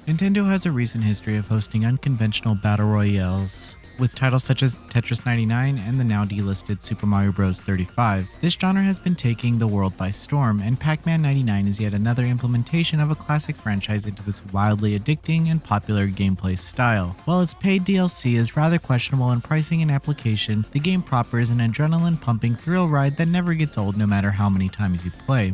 Nintendo has a recent history of hosting unconventional battle royales, with titles such as Tetris 99 and the now delisted Super Mario Bros. 35. This genre has been taking the world by storm, and Pac-Man 99 is yet another implementation of a classic franchise into this wildly addicting and popular gameplay style. While its paid DLC is rather questionable in pricing and application, the game proper is an adrenaline-pumping thrill ride that never gets old no matter how many times you play.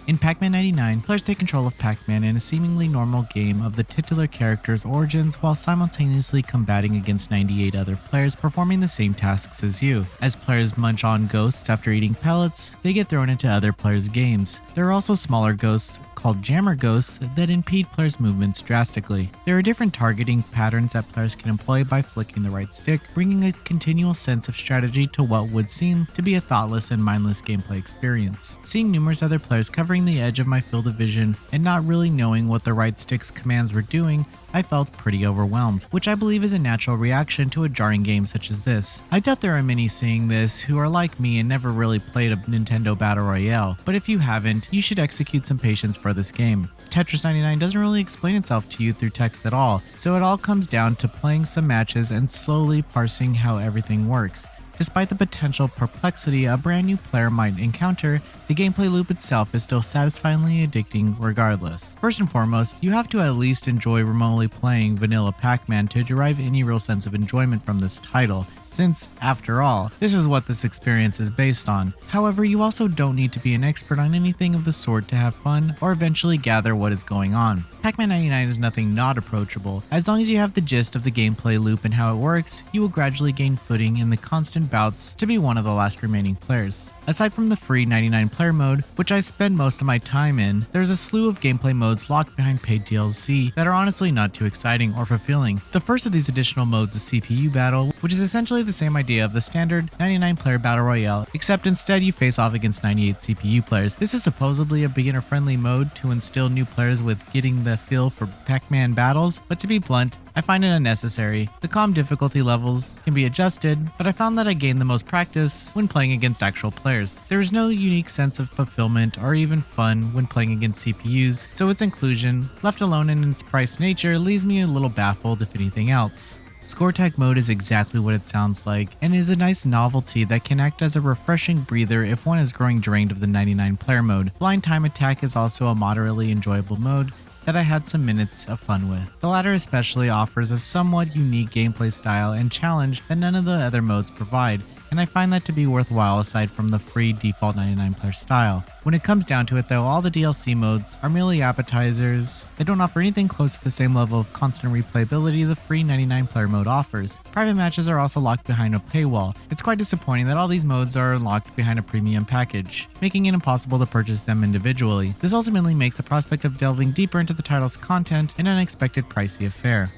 In Pac-Man 99, players take control of Pac-Man in a seemingly normal game of the titular character's origins while simultaneously combating against 98 other players performing the same tasks as you. As players munch on ghosts after eating pellets, they get thrown into other players' games. There are also smaller ghosts called jammer ghosts that impede players' movements drastically. There are different targeting patterns that players can employ by flicking the right stick, bringing a continual sense of strategy to what would seem to be a thoughtless and mindless gameplay experience. Seeing numerous other players covering the edge of my field of vision and not really knowing what the right stick's commands were doing, I felt pretty overwhelmed, which I believe is a natural reaction to a jarring game such as this. I doubt there are many seeing this who are like me and never really played a Nintendo Battle Royale, but if you haven't, you should execute some patience for this game. Tetris 99 doesn't really explain itself to you through text at all, so it all comes down to playing some matches and slowly parsing how everything works. Despite the potential perplexity a brand new player might encounter, the gameplay loop itself is still satisfyingly addicting regardless. First and foremost, you have to at least enjoy remotely playing vanilla Pac-Man to derive any real sense of enjoyment from this title, since, after all, this is what this experience is based on. However, you also don't need to be an expert on anything of the sort to have fun or eventually gather what is going on. Pac-Man 99 is nothing not approachable. As long as you have the gist of the gameplay loop and how it works, you will gradually gain footing in the constant bouts to be one of the last remaining players. Aside from the free 99 player mode, which I spend most of my time in, there's a slew of gameplay modes locked behind paid DLC that are honestly not too exciting or fulfilling. The first of these additional modes is CPU Battle, which is essentially the same idea of the standard 99 player battle royale, except instead you face off against 98 CPU players. This is supposedly a beginner friendly mode to instill new players with getting the feel for Pac-Man battles, but to be blunt, I find it unnecessary. The calm difficulty levels can be adjusted, but I found that I gained the most practice when playing against actual players. There is no unique sense of fulfillment or even fun when playing against CPUs, so its inclusion, left alone in its price nature, leaves me a little baffled if anything else. Score tag mode is exactly what it sounds like, and is a nice novelty that can act as a refreshing breather if one is growing drained of the 99 player mode. Blind time attack is also a moderately enjoyable mode that I had some minutes of fun with. The latter especially offers a somewhat unique gameplay style and challenge that none of the other modes provide, and I find that to be worthwhile aside from the free default 99 player style. When it comes down to it though, all the DLC modes are merely appetizers. They don't offer anything close to the same level of constant replayability the free 99 player mode offers. Private matches are also locked behind a paywall. It's quite disappointing that all these modes are locked behind a premium package, making it impossible to purchase them individually. This ultimately makes the prospect of delving deeper into the title's content an unexpected pricey affair.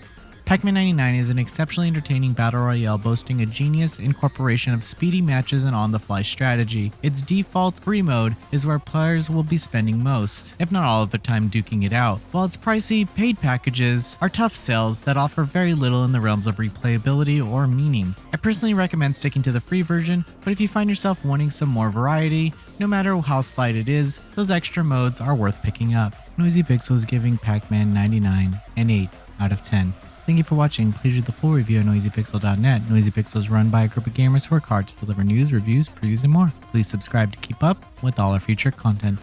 Pac-Man 99 is an exceptionally entertaining battle royale boasting a genius incorporation of speedy matches and on-the-fly strategy. Its default free mode is where players will be spending most, if not all of their time duking it out, while its pricey paid packages are tough sells that offer very little in the realms of replayability or meaning. I personally recommend sticking to the free version, but if you find yourself wanting some more variety, no matter how slight it is, those extra modes are worth picking up. Noisy Pixel is giving Pac-Man 99 an 8 out of 10. Thank you for watching. Please read the full review at noisypixel.net. Noisy Pixel is run by a group of gamers who work hard to deliver news, reviews, previews, and more. Please subscribe to keep up with all our future content.